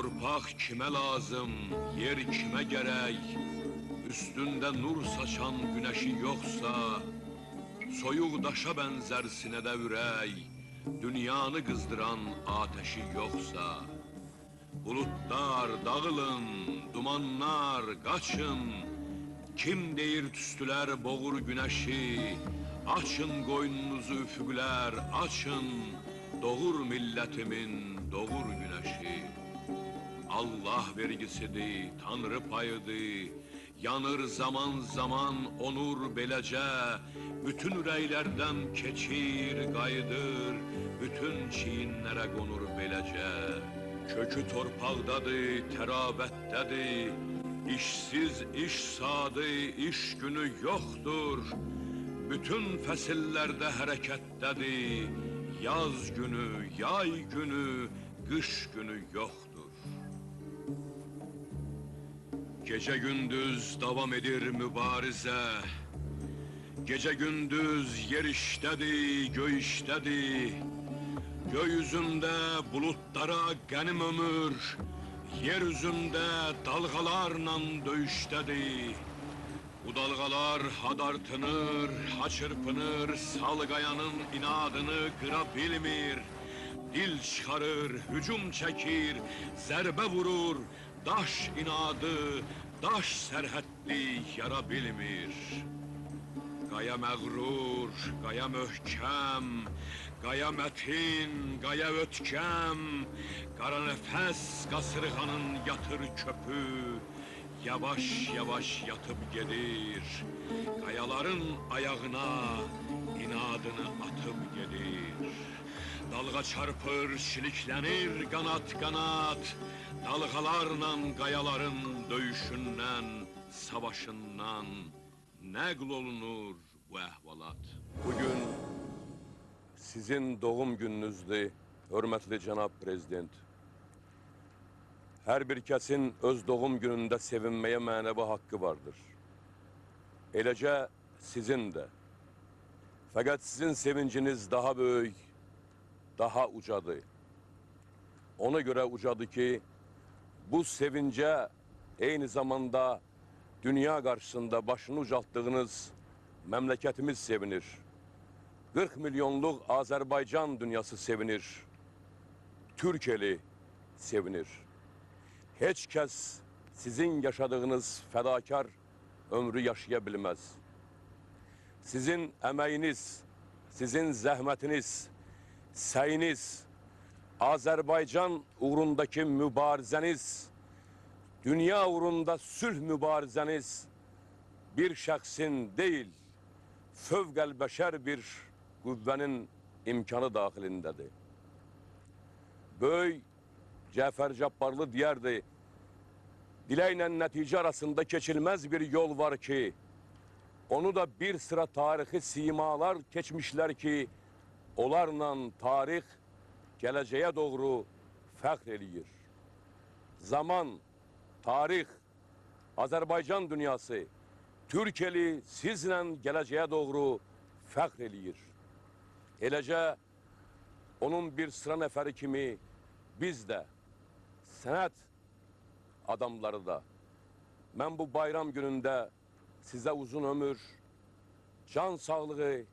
Torpaq kimə lazım, yer kimə gərək? Üstündə nur saçan günəşi yoxsa, soyuq daşa bənzər sinədə ürək, dünyanı qızdıran ateşi yoxsa. Bulutlar dağılın, dumanlar qaçın, kim deyir tüstülər boğur günəşi, açın qoynunuzu üfüqlər, açın, doğur millətimin, doğur günəşi. Allah vergisidir, Tanrı payıdır, yanır zaman zaman onur beləcə, bütün ürəklərdən keçir, qayıdır, bütün çiyinlərə qonur beləcə. Kökü torpaqdadır, tərabətdədir, işsiz iş sadı, iş günü yoxdur, bütün fəsillərdə hərəkətdədir, yaz günü, yay günü, qış günü yoxdur. Gecə gündüz davam edir mübarizə, gecə gündüz yer işdədir, göy işdədir, gökyüzündə bulutlara qənim ömür, yer üzündə dalğalarla döyüşdədir. Bu dalğalar hadartınır, haçırpınır, salqayanın inadını qıra bilmir, dil çıxarır, hücum çəkir, zərbə vurur, daş inadı, daş sərhədlik yara bilmir. Qaya məğrur, qaya möhkəm, qaya mətin, qaya ötkəm, qara nəfəs qasırğanın yatır köpü, yavaş-yavaş yatıb gedir, qayaların ayağına inadını atıb gedir. Dalğa çarpır, şiliklənir qanat-qanat, dalğalarla qayaların döyüşündən, savaşından nəql olunur bu əhvalat. Bugün sizin doğum gününüzdür, hörmətli cənab prezident. Hər bir kəsin öz doğum günündə sevinməyə mənəvi haqqı vardır. Eləcə sizin də. Fəqət sizin sevinciniz daha böyük, daha ucadır. Ona görə ucadır ki, bu sevincə eyni zamanda dünya qarşısında başını ucaltdığınız məmləkətimiz sevinir. 40 milyonluq Azərbaycan dünyası sevinir. Türkiyeli sevinir. Heç kəs sizin yaşadığınız fədakar ömrü yaşaya bilməz. Sizin əməyiniz, sizin zəhmətiniz, səyiniz, Azərbaycan uğrundakı mübarizəniz, dünya uğrunda sülh mübarizəniz bir şəxsin deyil, fövqəlbəşər bir qüvvənin imkanı daxilindədir. Böyük Cəfər Cabbarlı deyərdi, diləklə nəticə arasında keçilməz bir yol var ki, onu da bir sıra tarixi simalar keçmişlər ki, onlarla tarix gələcəyə doğru fəxr eləyir. Zaman, tarix, Azərbaycan dünyası, Türkiyeli sizlə gələcəyə doğru fəxr eləyir. Eləcə, onun bir sıra nəfəri kimi biz də, sənət adamları da, mən bu bayram günündə sizə uzun ömür, can sağlığı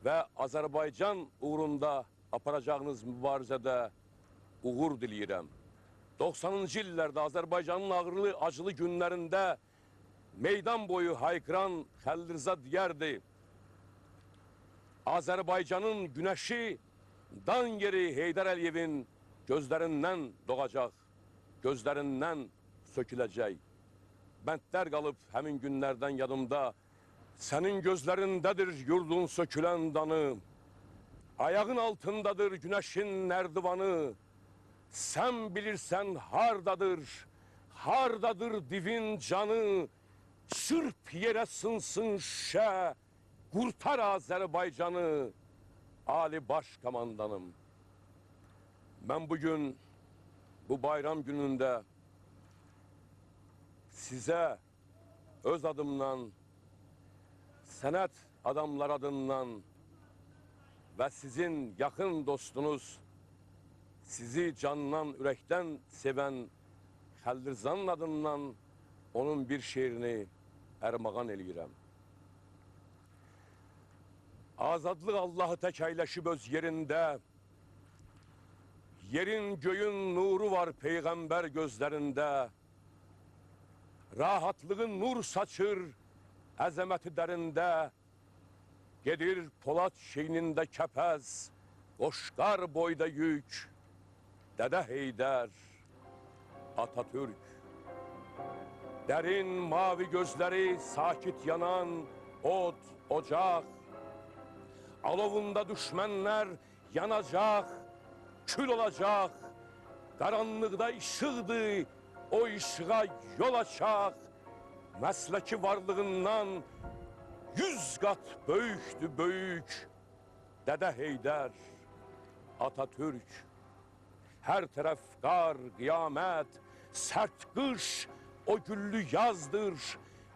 və Azərbaycan uğrunda aparacağınız mübarizədə uğur diləyirəm. 90-cı illərdə Azərbaycanın ağırlı, acılı günlərində meydan boyu haykıran Xəlil Rza deyərdi, Azərbaycanın günəşi dan yeri Heydər Əliyevin gözlərindən doğacaq, gözlərindən söküləcək. Bəndlər qalıb həmin günlərdən yadımda, sənin gözlərindədir yurdun sökülən danı, ayağın altındadır günəşin nərdivanı, sən bilirsən hardadır, hardadır divin canı, çırp yerə sınsın şə, qurtar Azərbaycanı, Ali Baş Komandanım. Mən bugün bu bayram günündə sizə öz adımdan, sənət adamlar adından və sizin yaxın dostunuz sizi candan, ürəkdən sevən Xəldirzanın adından onun bir şeirini ərmağan eləyirəm. Azadlıq Allahı tək əyləşib öz yerində, yerin göyün nuru var Peyğəmbər gözlərində, rahatlığın nur saçır əzəməti dərində, gedir Polad şeynində kəpəz, qoşqar boyda yük, Dədə Heydər, Atatürk. Dərin mavi gözləri sakit yanan od, ocaq, alovunda düşmənlər yanacaq, kül olacaq, qaranlıqda işıqdır, o işığa yol açaq, məsləki varlığından 100 qat böyükdür böyük, Dədə Heydər, Atatürk. Hər tərəf qar, qiyamət, sərt qış, o güllü yazdır,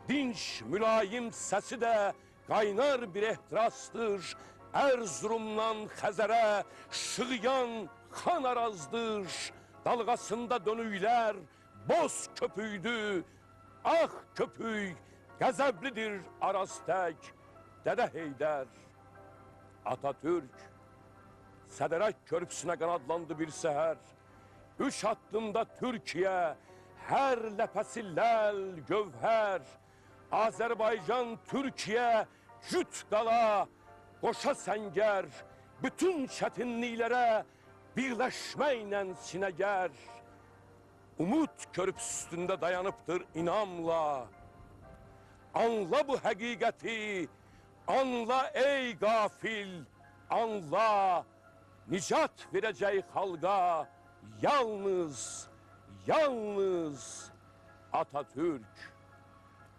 dinç, mülayim səsi də qaynar bir ehtirasdır, Ərzurumdan Xəzərə şığıyan xan arazdır, dalğasında dönüklər, boz köpüydü, ağ köpük, qəzəblidir araz tək, Dədə Heydər, Atatürk. Sədərək körpüsünə qanadlandı bir səhər, 3 addımda Türkiyə, hər ləpəsi ləl, gövhər, Azərbaycan, Türkiyə, cüt qala, qoşa səngər, bütün çətinliklərə birləşməklə sinəgər. Umud körpüsü üstündə dayanıbdır inamla, anla bu həqiqəti, anla ey qafil, anla, nicat verəcək xalqa, yalnız, yalnız Atatürk.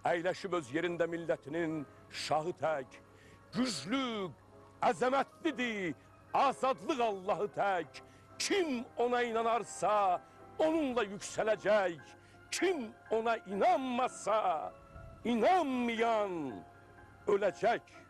Əyləşib öz yerində millətinin şahı tək, güclü, əzəmətlidir, azadlıq Allahı tək. Kim ona inanarsa, onunla yüksələcək. Kim ona inanmasa, inanmayan öləcək.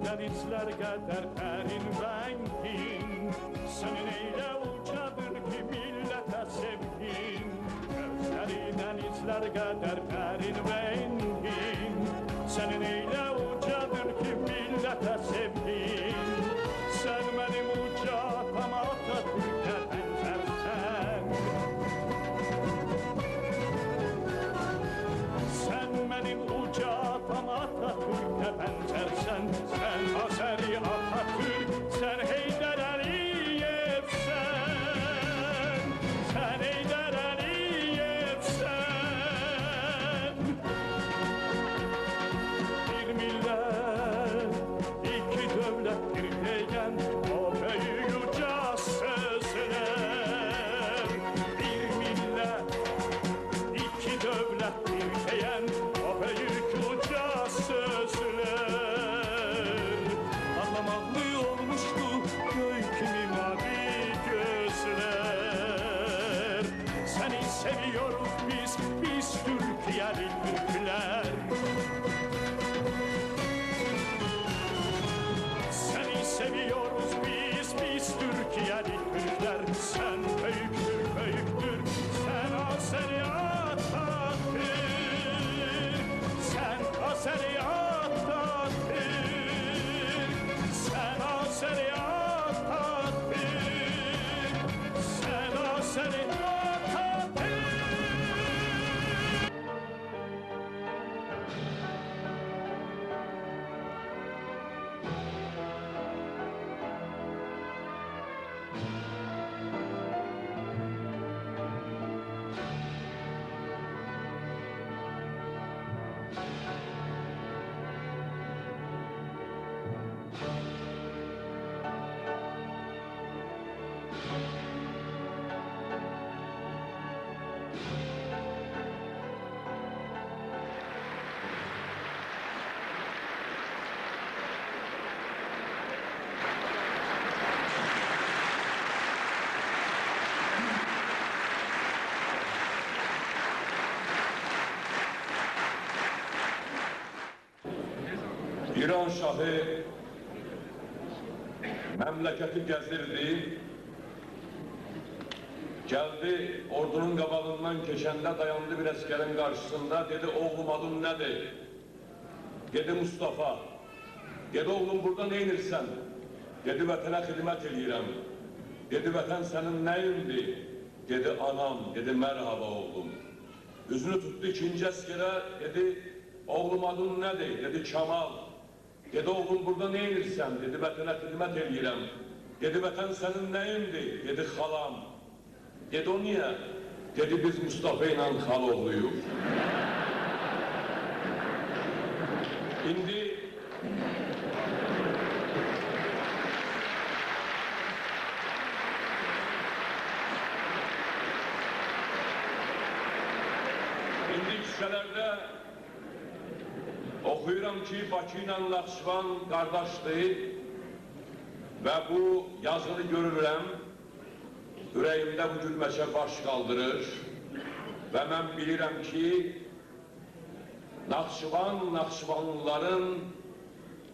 Denizler kadar perin rengin, seninle uçadır ki millete sevgin. Gözleri denizler kadar perin rengin, seninle uçadır ki millete sevgin. Sen benim uca atama Atatürk'e benzersen, İran şahı memleketi gezdirdi. Geldi, ordunun qabağından keçəndə dayandı bir əskerin karşısında. Dedi, oğlum adın nədir? Dedi, Mustafa. Dedi, oğlum burada neynirsən? Dedi, vətənə xidmət edirəm. Dedi, vətən sənin nəyindir? Dedi, anam. Dedi, merhaba oğlum. Üzünü tutdu ikinci əskərə. Dedi, oğlum adın nədir? Dedi, Kemal. Dedi, oğlum burada neynirsən? Dedi, vətənə xidmət edirəm. Dedi, vətən sənin nəyindir? Dedi, xalam. Dedi, o niye? Dedi, biz Mustafa ile xal oğluyuq. İndi küçələrdə oxuyuram ki, Bakı ilə Naxçıvan qardaşdır və bu yazını görürəm. Ürəyimdə bu gülməçə baş qaldırır və mən bilirəm ki, Naxçıvan, Naxçıvanlıların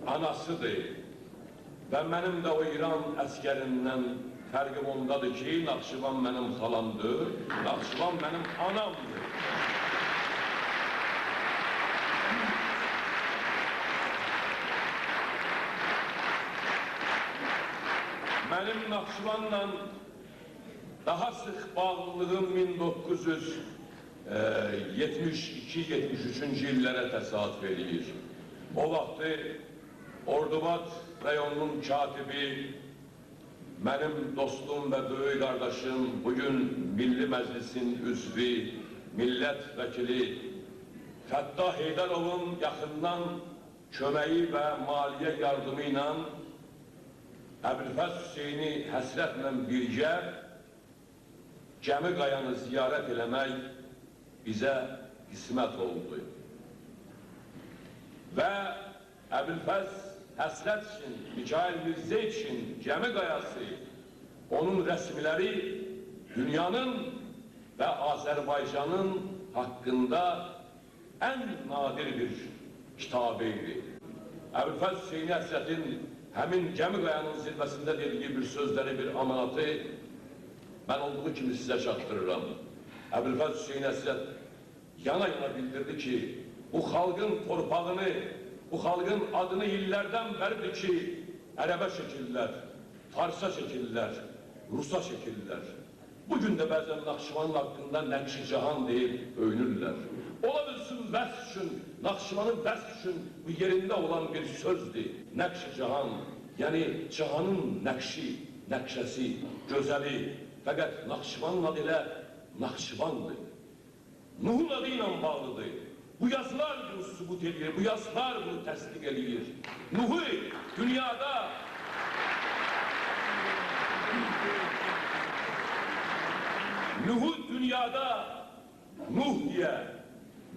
anasıdır və mənim də o İran əskərindən fərqim ondadır ki, Naxçıvan mənim xalamdır, Naxçıvan mənim anamdır. Mənim Naxçıvanla daha sıx bağlılığım 1972-73-cü illərə təsadüf edir. O vaxtı Ordubad rayonunun katibi, mənim dostum və böyük qardaşım, bugün Milli Məclisin üzvü, millət vəkili Fəttah Heydarovun yaxından köməyi və maliyyə yardımı ilə Əbülfəz Hüseyni həsrətlə birgə Gəmi Qayanı ziyarət eləmək bizə qismət oldu. Və Əbülfəz həsrət üçün, Mikail Mirzə üçün Gəmi Qayası, onun rəsmiləri dünyanın və Azərbaycanın haqqında ən nadir bir kitabı idi. Əbülfəz Hüseyni həsrətin həmin Gəmi Qayanın zirvəsində dediyi bir sözləri, bir amanatı mən olduğu kimi sizə çatdırıram. Əbülfəz Hüseyin Əsrət yana-yana bildirdi ki, bu xalqın torpağını, bu xalqın adını illərdən bəridir ki, ərəbə çəkirlər, farsa çəkirlər, rusa çəkirlər. Bugün də bəzən Naxçıvanın haqqında Nəqşi Cahan deyib öyünürlər. Ola bilsin vəsf üçün, Naxçıvanın vəsf üçün bu yerində olan bir sözdür. Nəqşi Cahan, yəni Cahanın nəqşi, nəqşəsi, gözəli. Fəqət Naxçıvanın adı ilə Naxçıvandır. Nuhun adı ilə bağlıdır. Bu yazılar bunu sübut edir, bu yazılar bunu təsdiq edir. Nuhu dünyada Nuh diye,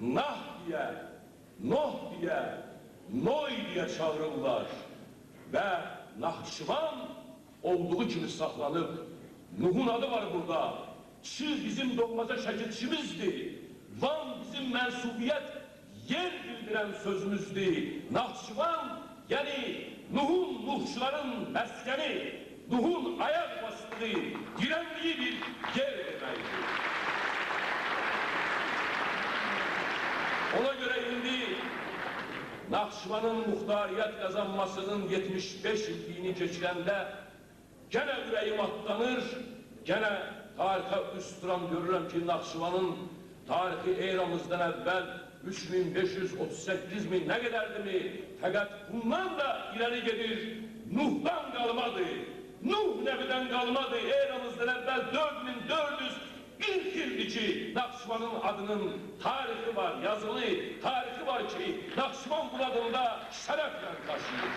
Nah diye, Noh diye, Noy diye çağırırlar. Və Naxçıvan olduğu kimi saxlanıb, Nuhun adı var burada. Çığ bizim doğmaca şəkilçimizdir. Van bizim mənsubiyyət yer bildirən sözümüzdür. Naxçıvan, yəni Nuhçuların məskəni, Nuhun ayaq bastığı, dirəndiyi bir yer deməkdir. Ona göre indi Naxçıvanın muxtariyyət qazanmasının 75 illiğini keçirəndə gene ürəyim atlanır, gene tarixə üst duran görürəm ki, Naxçıvanın tarixi eramızdan əvvəl 3538 min nə qədərdir mi? Fəqət bundan da ileri gedir, Nuh'dan qalmadır. Nuh nəbidən qalmadır, eramızdan əvvəl 4440 ildir ki, Naxçıvanın adının tarihi var, yazılı tarihi var ki, Naxçıvan bu adında şərəflə taşıyır.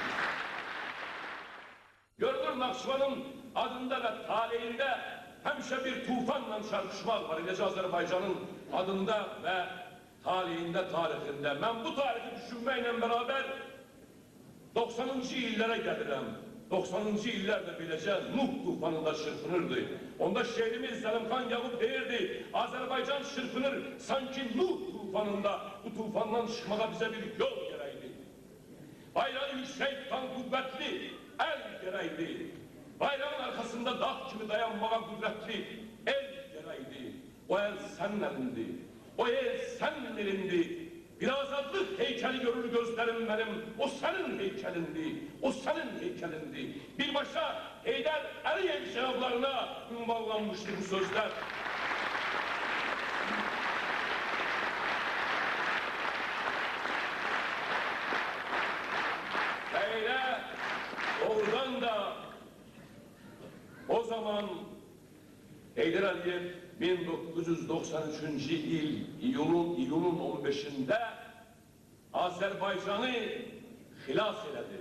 Görünür Naxçıvanın adında ve talihinde həmişə bir tufanla çarpışmaq var. Necə Azərbaycanın adında ve talihinde, tarixində. Mən bu tarihi düşünməklə beraber 90-cı illərə gəlirəm. 90-cı illərdə beləcə Nuh tufanında çırpınırdı. Onda şehrimiz Zəlimxan Yavub deyirdi, Azərbaycan çırpınır sanki Nuh tufanında. Bu tufandan çıxmağa bizə bir yol gerekli. Bayrağı yüksek tutan kuvvetli el gerekli. Bayrağın arkasında dağ gibi dayanmağa kudretli el gerekli. O el senin elindi. O el senin elindi. Bir azadlık heykeli görür gözlerim benim. O senin heykelindi. O senin heykelindi. Bir başa Heydər Əliyev cevaplarına ünvanlanmıştı bu sözler. Böyle oradan da o zaman Heydər Əliyev 1993 yıl iyunun 15'inde Azerbaycan'ı xilas elədi.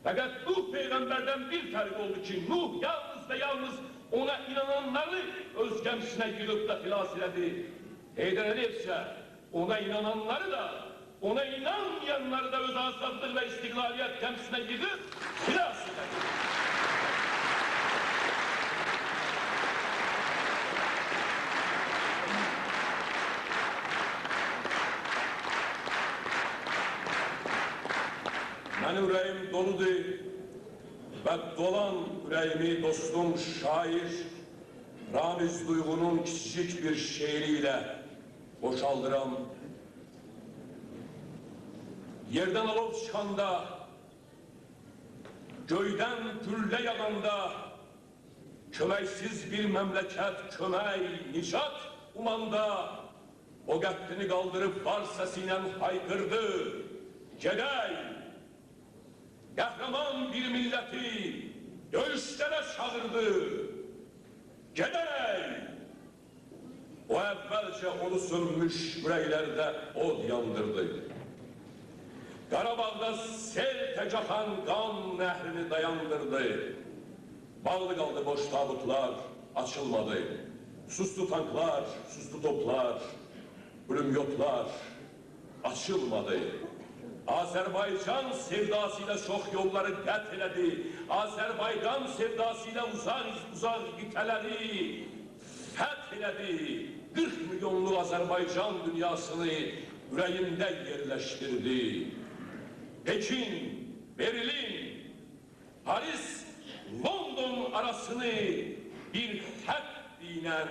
Fakat Nuh peygamberden bir fark oldu ki Nuh yalnız ve yalnız ona inananları öz gemisine yığıp da xilas elədi. Heydər Əliyev ise ona inananları da ona inanmayanları da öz azadlık ve istiklaliyet gemisine yığıp xilas elədi. Benim yüreğim doludu ve dolan yüreğimi dostum şair Ramiz Duygu'nun küçücük bir şiiriyle boşaldıram. Yerden alov çıkanda, göyden gülle yağanda, kömeksiz bir memleket, kömey, nicat umanda, o qəddini kaldırıp var sesiyle haykırdı. Gedey! Kahraman bir milleti dövüşlere çağırdı. Gedey! O evvelce onu sönmüş yüreklerde od yandırdı. Qarabağda sel tecahan kan nehrini dayandırdı. Bağlı kaldı boş tabutlar, açılmadı. Sustu tanklar, sustu toplar, pulemyotlar açılmadı. Azerbaycan sevdasıyla çok yolları qət elədi. Azerbaycan sevdasıyla uzak qitələri fəth elədi. 40 milyonlu Azerbaycan dünyasını yüreğinde yerleştirdi. Pekin, Berlin, Paris, London arasını bir hattıyla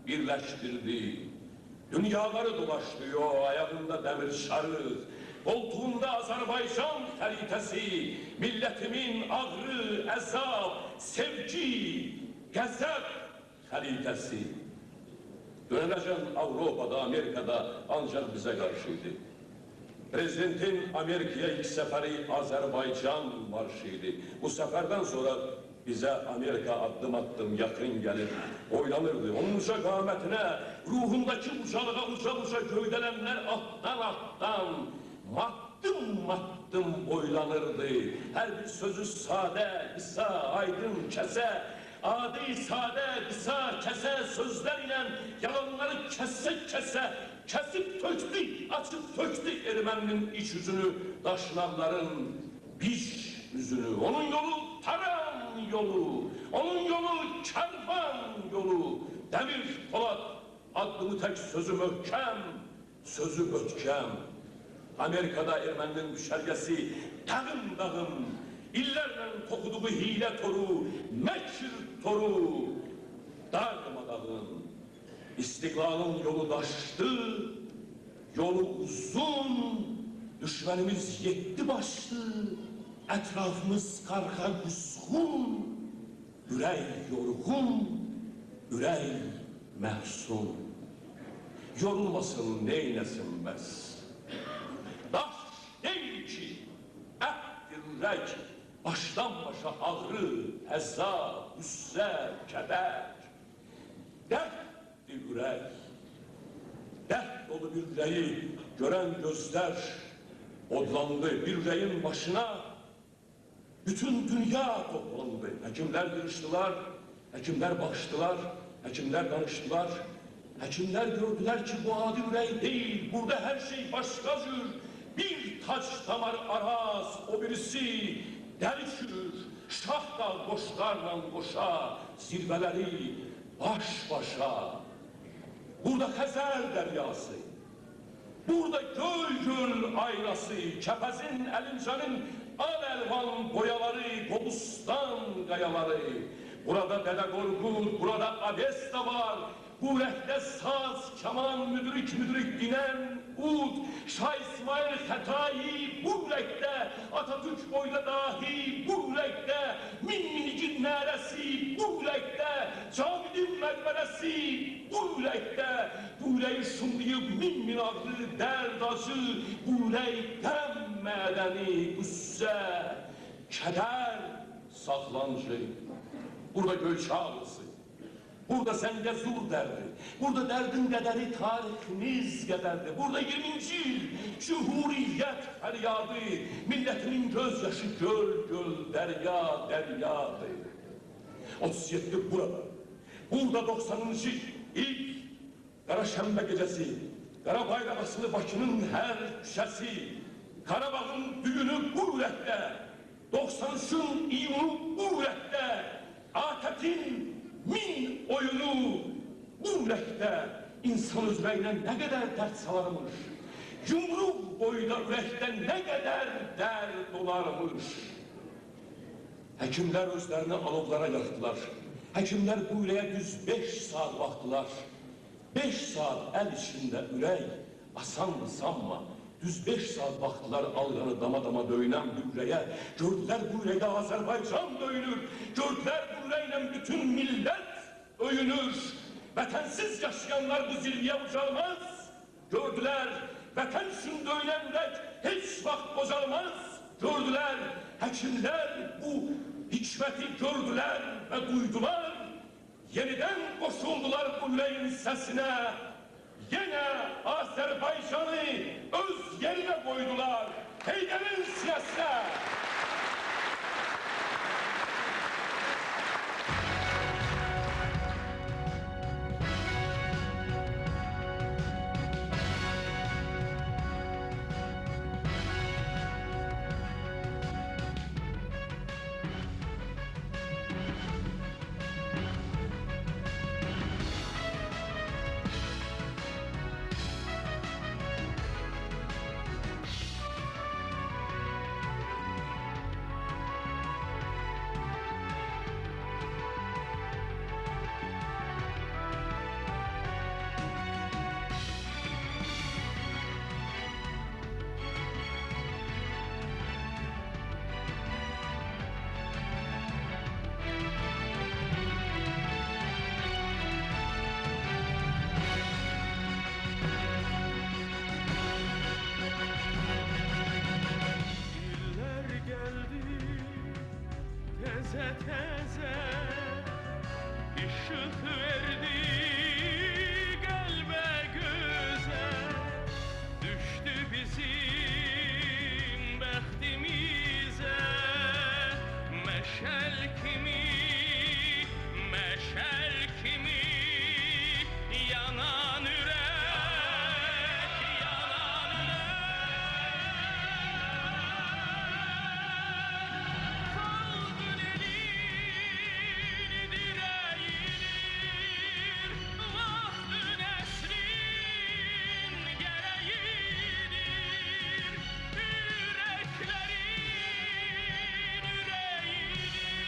birleştirdi. Dünyaları dolaştırıyor, ayağında demir şarı, koltuğunda Azerbaycan xəritəsi, milletimin ağrı, əzab, sevgi, qəzəb xəritəsi. Dönəcən Avrupa'da, Amerika'da ancak bize karşıydı. Prezidentin Amerika'ya ilk seferi Azerbaycan marşıydı. Bu seferden sonra bize Amerika adım adım yakın gelir, oylanırdı. Onun uca qametine, ruhundaki ucalığa uca gövdelenler alttan maddım oylanırdı. Her bir sözü sade, kısa, aydın, kese, adi, sade, kısa, kese sözlerle yalanları kesip töktü, açıp töktü Ermeninin iç yüzünü, daşnakların biç yüzünü. Onun yolu taran yolu, onun yolu kervan yolu. Demir Polat adlı tek sözü möhkem, sözü ötkem. Amerika'da Ermeninin düşergesi dağım, illerle tokuduğu hile toru, mekir toru, darmadağın. İstiklalın yolu daştı, yolu uzun, düşmanımız yetti başlı, etrafımız karka kuzgun, ürey yorgun, ürey mehsun. Yorulmasın neylesin bes. Daş değil ki, ettir ürek, baştan başa ağrı, hezap, üsse, keder. Derttir ürek, dert dolu bir yüreği gören gözler odlandı. Bir yüreğin başına bütün dünya toplandı. Hekimler görüştüler, hekimler bakıştılar, hekimler danıştılar. Hekimler gördüler ki bu adi yüreği değil, burada her şey başka tür. Bir taç damar araz, o birisi deli çürür. Şah dağ boşlarla boşa, zirveleri baş başa. Burada Xəzər deryası, Burada göl aynası, Kepez'in, Əlincənin al-əlvan boyaları, Qobustan qayaları. Burada Dədə Qorqud, burada Avesta var. Bu ürəkdə saz, kaman, müdrik dinən, ud, Şah İsmail Xətai, bu ürəkdə Atatürk boyda dahi, bu ürəkdə min-minigin nərəsi, bu ürəkdə Cavidin məqbərəsi, bu ürəkdə bu ürəyi şumlayıb min ağrı, dərd acı, bu ürək qəm mədəni, qüssə, kədər saxlancı. Burada Göyçə ağrısı, burada Zəngəzur dərdi, burada dərdin qədəri tariximiz qədərdir. Burada 20-ci il Cümhuriyyət fəryadı, millətinin göz yaşı göl, dəryadır. 37 burada, burada 90-cı ilk Qaraşənbə gecəsi, Qara bayraq asılı Bakının hər küçəsi, Qarabağın düyünü bu ürəkdə, 93-ün iyunu bu ürəkdə, ATƏT-in min oyunu bu ürəkdə insan özləyinə nə qədər dərd salarmış, yumruq boyda ürəkdə nə qədər dərd olarmış. Həkimlər özlərini alovlara yaxdılar, həkimlər bu ürəyə düz 5 saat baxdılar. 5 saat əl içində ürək, asanmı sanma, düz 5 saat baxdılar alyanı dama döyünən bu ürəyə. Gördülər bu ürəkdə Azərbaycan döyünür, gördülər bu ürəklə bütün millət öyünür. Vətənsiz yaşayanlar bu zilliyə ucalmaz. Gördülər, vətən üçün döyünən ürək heç vaxt bozalmaz. Gördülər, həkimlər bu hikməti gördülər və duydular. Yenidən qoşuldular bu ürəyin səsinə. Yenə Azərbaycanı öz yerinə qoydular, Heydərin sinəsinə. Teze ışık verdi kalbe göze, düştü bizim bəxtimize meşel kimi yanan ürek, yanan ürek. Kalbin elin direğidir, vahdün esrin gereğidir, yüreklerin yüreğidir.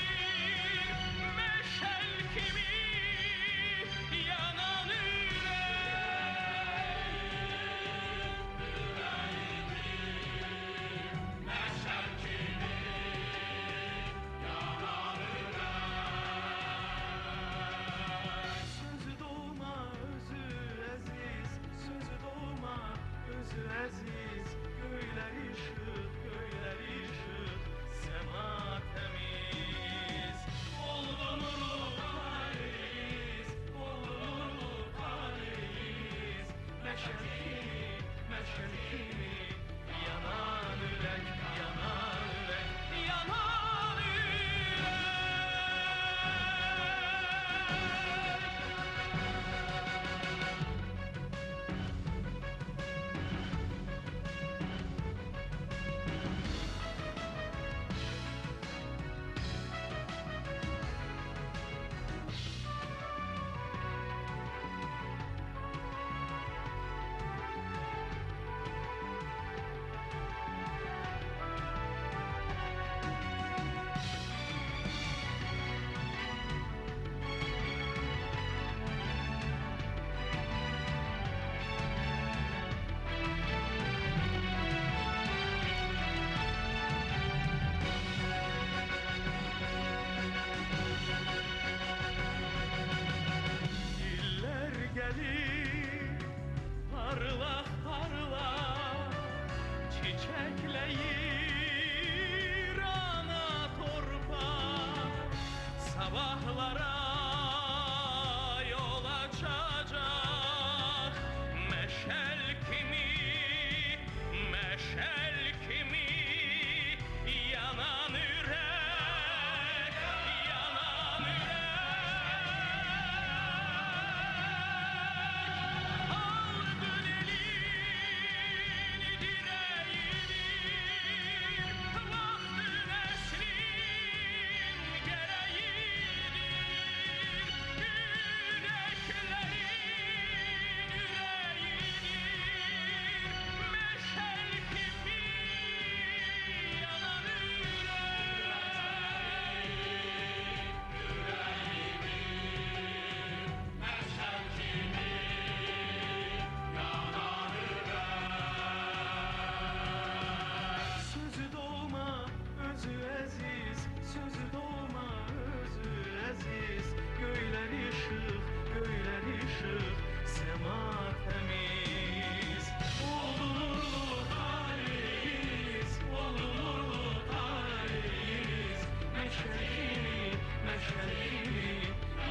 meşel kimi, meşel kimi.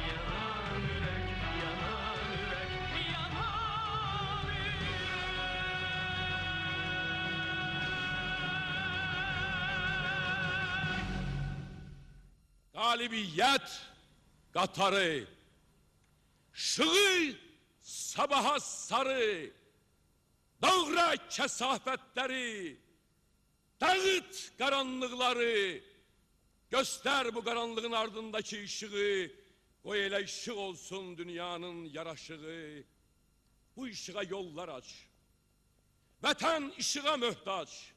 Yanan ürek, yanan ürek, yanan ürek. Galibiyet qatarı, şığı sabaha sarı, doğra kesafetleri, dağıt karanlıkları, göster bu karanlığın ardındaki ışığı, koy elə ışık olsun dünyanın yaraşığı. Bu ışığa yollar aç, vətən ışığa möhtaç.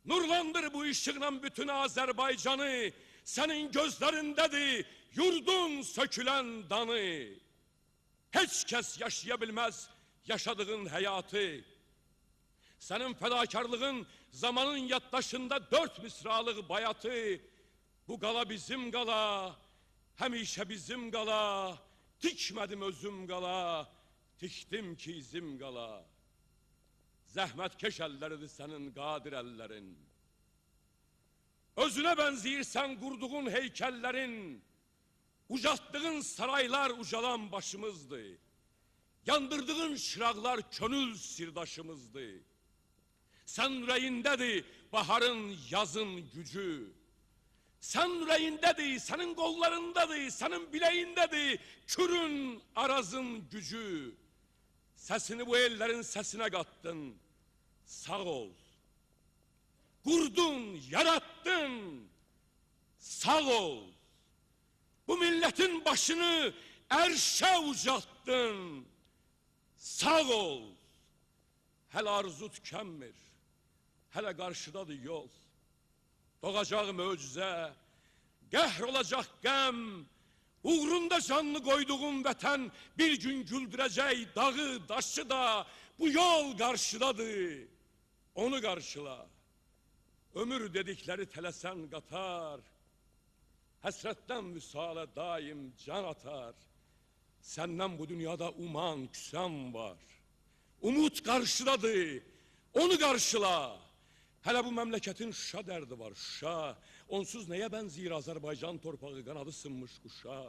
Nurlandır bu ışıkla bütün Azerbaycanı, senin gözlerindedir yurdun sökülen danı. Hiç kes yaşayabilmez yaşadığın hayatı. Senin fedakarlığın zamanın yaddaşında 4 misralık bayatı. Bu qala bizim qala, həmişə bizim qala. Tikmədim özüm qala, tikdim ki izim qala. Zəhmətkeş əlləridir sənin qadir əllərin. Özüne benziyirsen kurduğun heykellerin, ucalttığın saraylar ucalan başımızdı. Yandırdığın çıraqlar könül sirdaşımızdı. Sen yüreğindedir baharın yazın gücü. Sen yüreğindedir, senin kollarındadır, senin bileğindedir kürün arazın gücü. Sesini bu ellerin sesine kattın, sağ ol. Kurdun, yarattın, sağ ol. Bu milletin başını erşe ucattın, sağ ol. Hele arzu tükenmir, hele karşıdadır yol. Doğacak möcüze, qəhr olacak gəm. Uğrunda canlı koyduğun vətən bir gün güldürecek dağı, daşı da bu yol karşıdadır. Onu karşıla. Ömür dedikleri telesen qatar, həsrətdən müsale daim can atar. Senden bu dünyada uman küsen var. Umut karşıdadır, onu karşıla. Hele bu memleketin Şuşa derdi var, Şuşa. Onsuz neye benzir Azerbaycan torpağı kanadı sınmış kuşa.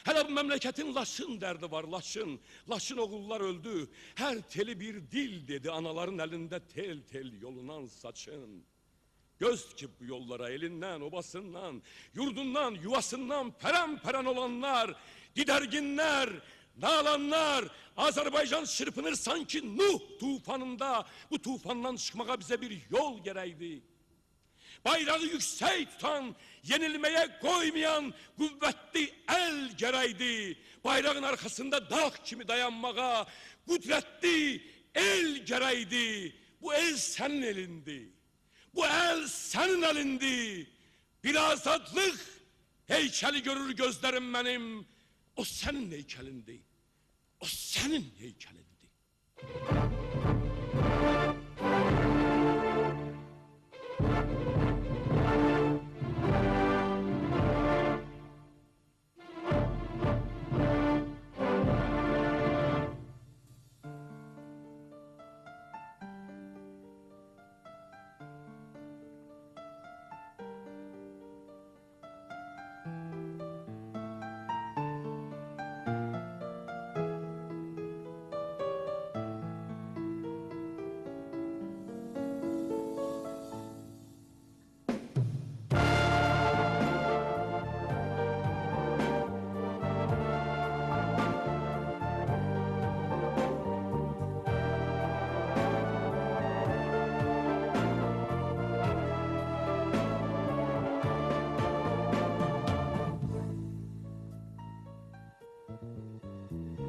Hele bu memleketin Laçın derdi var, Laçın. Laçın oğullar öldü, her teli bir dil dedi. Anaların elinde tel tel yolunan saçın. Göz ki bu yollara elinden, obasından, yurdundan, yuvasından peren olanlar, diderginler, nalanlar, Azerbaycan çırpınır sanki Nuh tufanında. Bu tufandan çıkmaya bize bir yol gerekti. Bayrağı yüksek tutan, yenilmeye koymayan kuvvetli el gerekti. Bayrağın arkasında dağ kimi dayanmaya kudretli el gerekti. Bu el senin elindi. Bu el senin elindi. Bir azadlık heykeli görür gözlerim benim. O senin heykelindi. O senin heykelindi.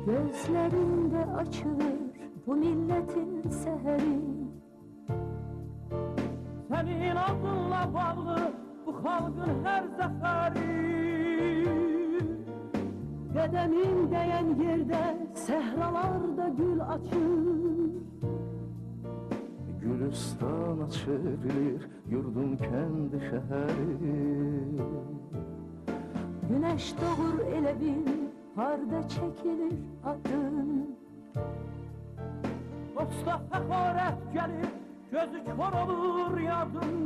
Gözlerinde açılır bu milletin seheri. Senin adınla bağlı bu halkın her zaferi. Qədemin değen yerde sehralarda gül açır. Gülüstana çevrilir yurdun kendi şehri. Güneş doğur elə bil, harda çekilir adın. Dosta fəxarət gəlir, gözü kör olur yadın.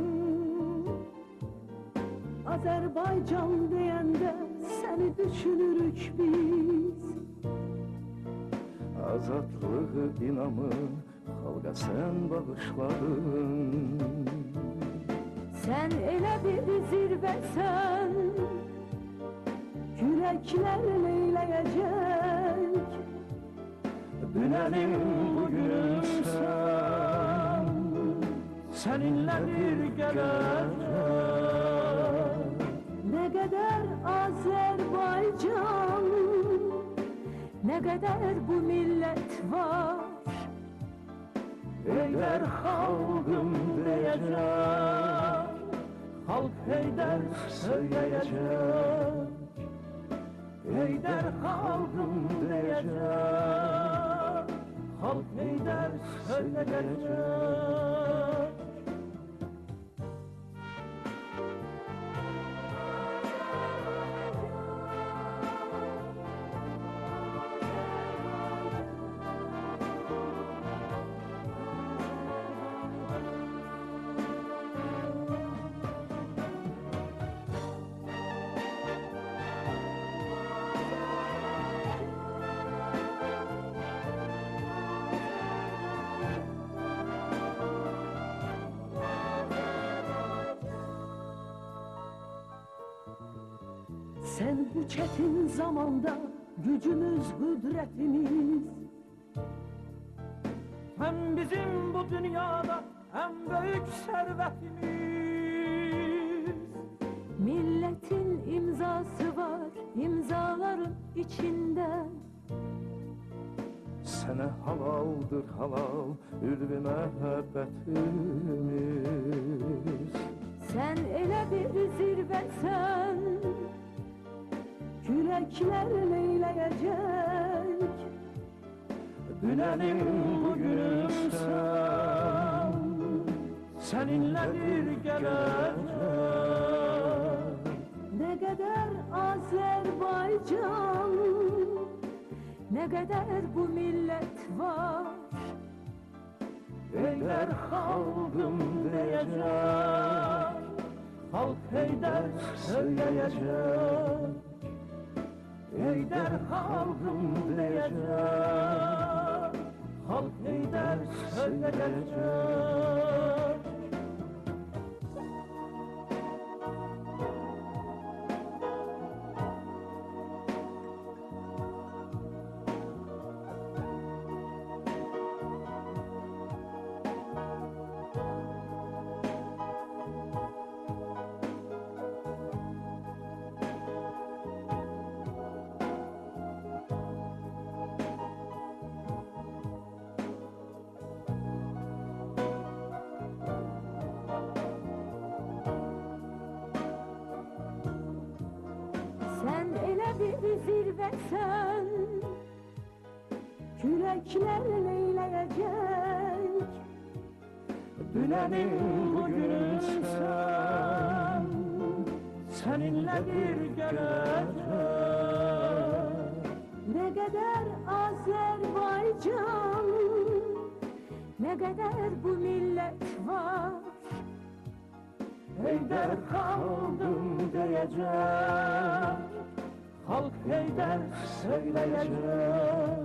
Azerbaycan deyəndə səni düşünürük biz. Azadlığı inamın xalqa sən bağışladın. Sən elə bir zirvəsən, yürəklər leyləyəcək. Dünənin bugünün sən, Seninledir gelecek. Nə qədər Azərbaycan, nə qədər bu millət var. Heydər xalqım deyəcək, xalq Heydər söyləyəcək. Heydər xalqım deyəcək, xalq Heydər söyləyəcək. Sen bu çetin zamanda gücümüz, kudretimiz. Sen bizim bu dünyada en büyük servetimiz. Milletin imzası var, imzaların içinde. sənə halaldır halal ülvi məhəbbətimiz. Sen elə bir zirvəsən, yürəklər leyləyəcək. Dünənin bugünün sən, Seninledir gelecek. Ne kadar Azerbaycan, ne kadar bu millet var. Heydər xalqım deyəcək, xalq Heydər söyləyəcək. Heydər xalqım deyəcək, xalq Heydər söyləyəcək. Sen elə bir zirvəsən, yürəklər leyləyəcək. Dünənin bugünün sən, seninledir gelecek. Ne kadar Azerbaycan, ne kadar bu millet var. Heydər xalqım deyəcək, xalq Heydər söyləyəcək.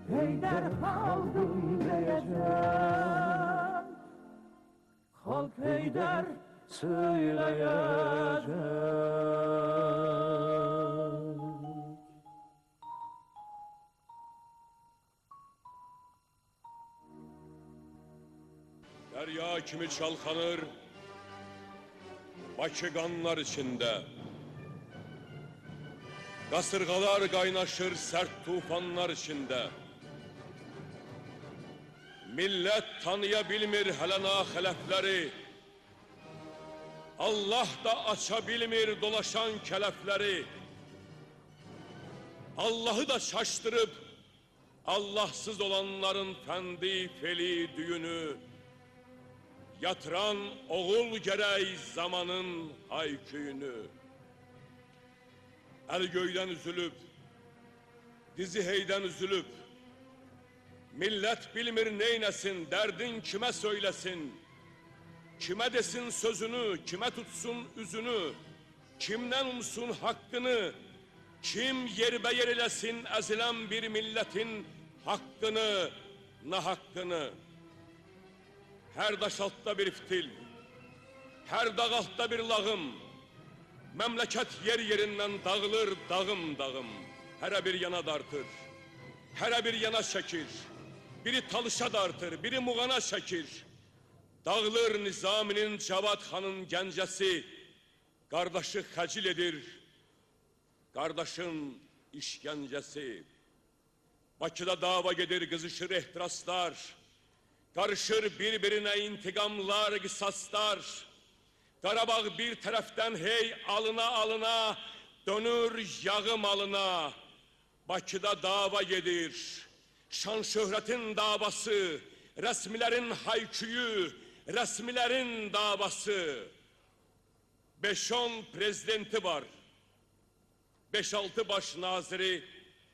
Heydər xalqım deyəcək, xalq Heydər söyləyəcək. Derya kimi çalkanır, Bakı qanlar içində. Qasırğalar qaynaşır sərt tufanlar içində. Millət tanıya bilmir hələ naxələfləri. Allah da aça bilmir dolaşan kələfləri. Allahı da şaşdırıb, Allahsız olanların fəndi, feli, düyünü. Yatıran oğul gərək zamanın hayküyünü. Əl göydən üzülüb, dizi heydən üzülüb. Millət bilmir neyləsin, dərdin kimə söyləsin. Kime desin sözünü, kime tutsun üzünü, kimden umsun hakkını, kim yerbeyer eləsin ezilen bir milletin hakkını, nahakkını. Her daş altta bir fitil, her dağ altta bir lağım, memleket yer yerinden dağılır dağım dağım. Her bir yana dartır, her bir yana çekir, biri talışa dartır, biri muğana çekir. Dağılır Nizami'nin Cevat Han'ın gəncəsi, kardeşi xəcil edir, kardeşin işgəncəsi. Bakıda dava gedir, kızışır ehtiraslar, karışır birbirine intikamlar, kısaslar. Qarabağ bir taraftan hey alına alına, dönür yağım alına. Bakıda dava gedir, şan şöhretin davası, resmilerin hayküyü, resmilerin davası. 5-10 prezidenti var, 5-6 baş naziri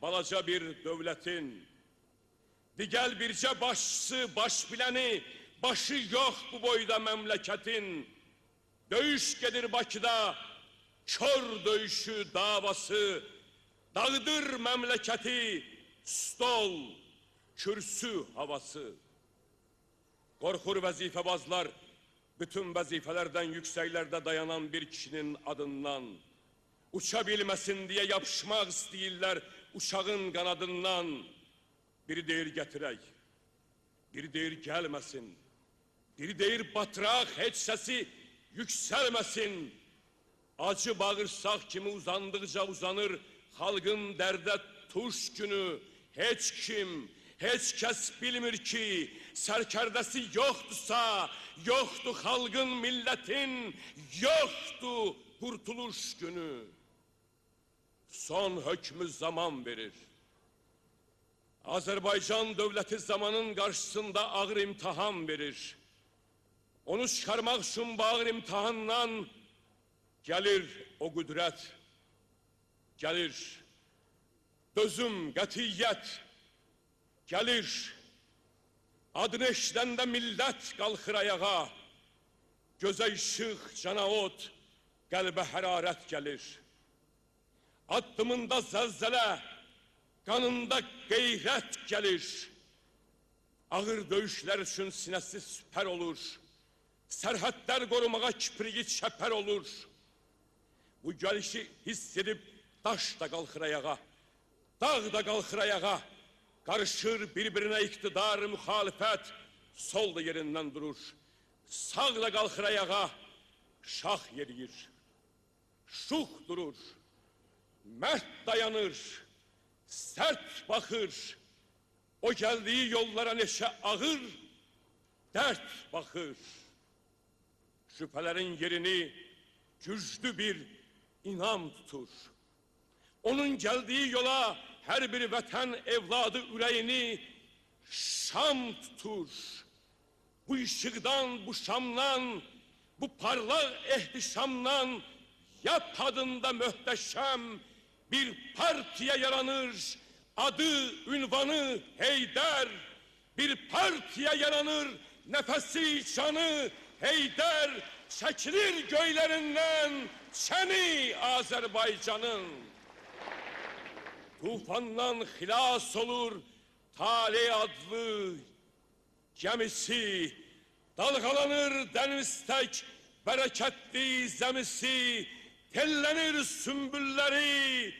balaca bir devletin. Digel birce başçısı, baş bileni, başı yok bu boyda memleketin. Döyüş gelir Bakıda, kör döyüşü davası. Dağıdır memleketi, stol, kürsü havası. Korkur vazifebazlar, bütün vazifelerden yükseklerde dayanan bir kişinin adından. Uçabilmesin diye yapışmak isteyirler uçağın kanadından. Biri deyir getirək, biri deyir gelmesin, biri deyir batıraq, heç sesi yükselmesin. Acı bağırsaq kimi uzandıkça uzanır halkın derde tuş günü. Heç kim, heç kes bilmir ki serkerdesi yoktusa, yoktu halkın milletin, yoktu kurtuluş günü. Son hükmü zaman verir. Azerbaycan devleti zamanın karşısında ağır imtihan verir. Onu çıkarmak için bağır imtihandan gelir o kudret, gelir dözüm, qətiyyət, gelir adını eşidəndə millət qalxır ayağa, göze ışıq, cana ot, qəlbə hərarət gelir. Addımında zəlzələ, kanında gayret gelir. Ağır dövüşler için sinesi süper olur. Serhatler korumaya kipriği çeper olur. Bu gelişi hissedip taş da kalkır ayağa, dağ da kalkır ayağa. Karışır birbirine iktidar, muhalefet, sol da yerinden durur. Sağ da kalkır ayağa, şah yeriyir. Şuh durur, mert dayanır, sert bakır. O geldiği yollara neşe ağır, dert bakır. Şüphelerin yerini güçlü bir inam tutur. Onun geldiği yola her bir vatan evladı yüreğini şam tutur. Bu ışıktan, bu şamdan, bu parlak ihtişamdan yap adında mühteşem bir partiye yaranır. Adı, ünvanı Heydər. Bir partiye yaranır. Nefesi, canı Heydər. Çekilir göylerinden çeni Azerbaycan'ın. Tufandan hilas olur Tale adlı gemisi. Dalgalanır deniztek bereketli zemisi. Tellenir sümbülleri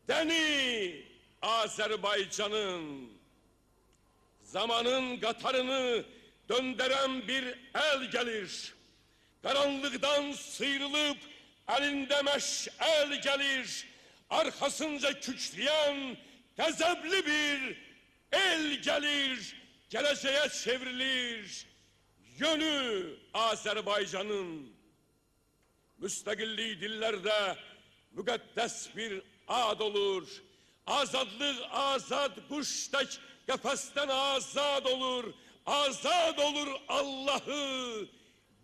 deni Azerbaycan'ın. Zamanın katarını döndüren bir el gelir. Karanlıktan sıyrılıp elinde meş'el gelir. Arkasınca kükreyen gazaplı bir el gelir. Geleceğe çevrilir yönü Azerbaycan'ın. Müstakilliği dillerde mukaddes bir ad olur. Azadlık azad kuştek kafesten azad olur. Azad olur Allah'ı.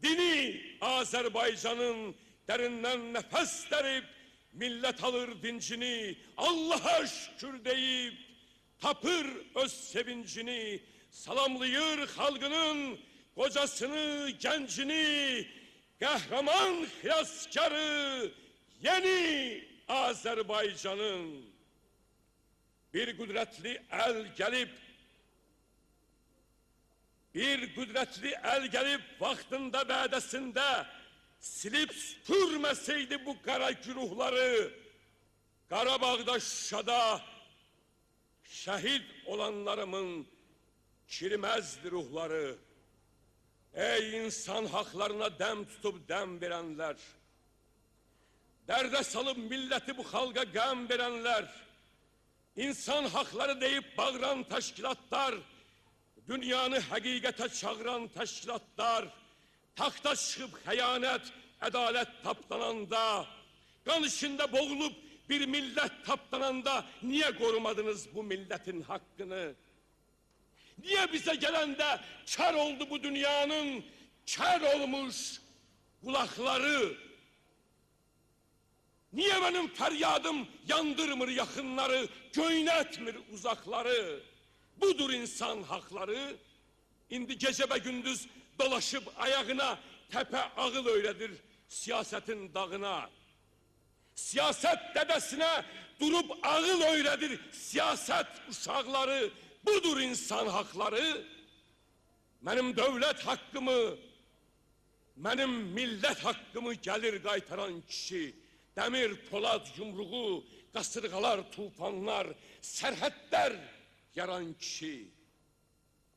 Dini Azerbaycan'ın derinden nefes derip millet alır dincini. Allah'a şükür deyip tapır öz sevincini. Salamlayır halkının kocasını, gəncini, qəhrəman xilaskarı, yeni Azərbaycanın. Bir qüdrətli əl gəlib vaxtında vədəsində silib süpürməseydi bu qara güruhları, Qarabağda, Şuşada şəhid olanlarımın çiriməzdi ruhları. Ey insan haqlarına dəm tutub dəm verənlər, dərdə salıb milləti bu xalqa qəm verənlər, insan haqları deyib bağıran təşkilatlar, dünyanı həqiqətə çağıran təşkilatlar, taxta çıxıb xəyanət, ədalət tapdananda, qan içində boğulub bir millət tapdananda niyə qorumadınız bu millətin haqqını? Niyə bizə gələndə kər oldu bu dünyanın, kər olmuş qulaqları? Niyə mənim fəryadım yandırmır yaxınları, göynətmir uzaqları? Budur insan haqları. İndi gecə və gündüz dolaşıb ayağına təpə ağıl öyrədir siyasətin dağına. Siyasət dədəsinə durub ağıl öyrədir siyasət uşaqları. Budur insan haqları. Mənim dövlət haqqımı, mənim millət haqqımı gəlir qaytaran kişi, dəmir, polad, yumruğu, qasırğalar, tufanlar, sərhədlər yaran kişi,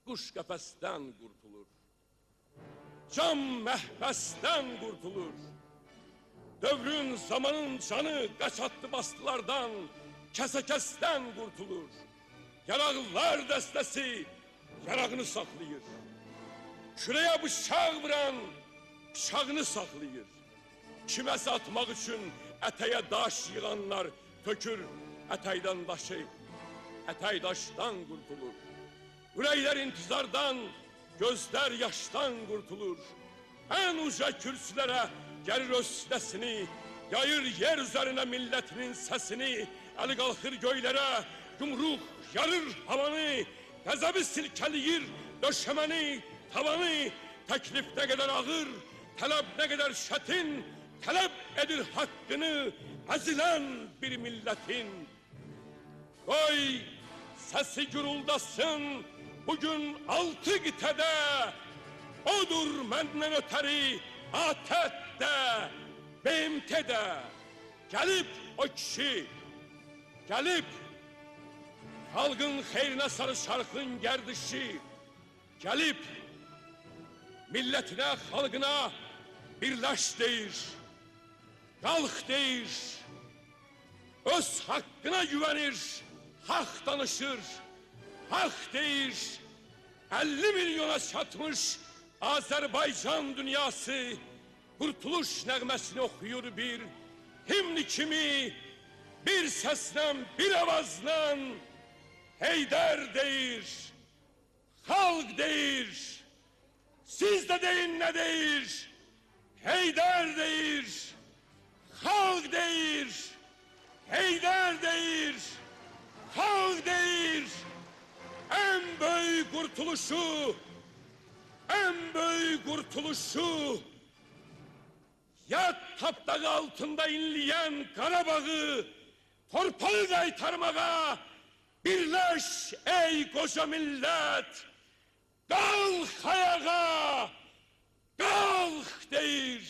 quş qəfəsdən qurtulur, can məhbəsdən qurtulur. Dövrün, zamanın canı qaçatlı bastılardan, kəsə-kəsdən qurtulur. Yaraqlar dəstəsi yarağını saxlayır. Kürəyə bıçaq vuran bıçağını saxlayır. Kiməsə atmaq üçün ətəyə daş yığanlar tökür ətəkdən daşı, ətək daşdan qurtulur. Ürəklər intizardan, gözlər yaşdan qurtulur. Ən uca kürsülərə gəlir öz sinəsini, yayır yer üzərinə millətinin səsini, əli qalxır göylərə, yumruq yarır havanı, qəzəbi silkəliyir döşəməni, tavanı, təklif nə qədər ağır, tələb nə qədər çətin, tələb edir haqqını əzilən bir millətin. Qoy səsi guruldasın bugün 6 qitədə, odur məndən ötəri ATƏT-də, BMT-də. Gəlib o kişi, gəlib xalqın xeyrinə sarı şarxın gərdişi, gəlib millətinə, xalqına birləş deyir, qalx deyir, öz haqqına güvənir, haqq danışır, haqq deyir. 50 milyona çatmış Azərbaycan dünyası qurtuluş nəğməsini oxuyur bir himni kimi, bir səslə, bir avazla Heydər deyir, xalq deyir. Siz də deyin nə deyir? Heydər deyir, xalq deyir, Heydər deyir, xalq deyir. Ən böyük qurtuluşu, ən böyük qurtuluşu, yad tapdağı altında inləyən Qarabağı torpağı qaytarmağa birləş ey qoca millət. Qalx ayağa, qalx deyir.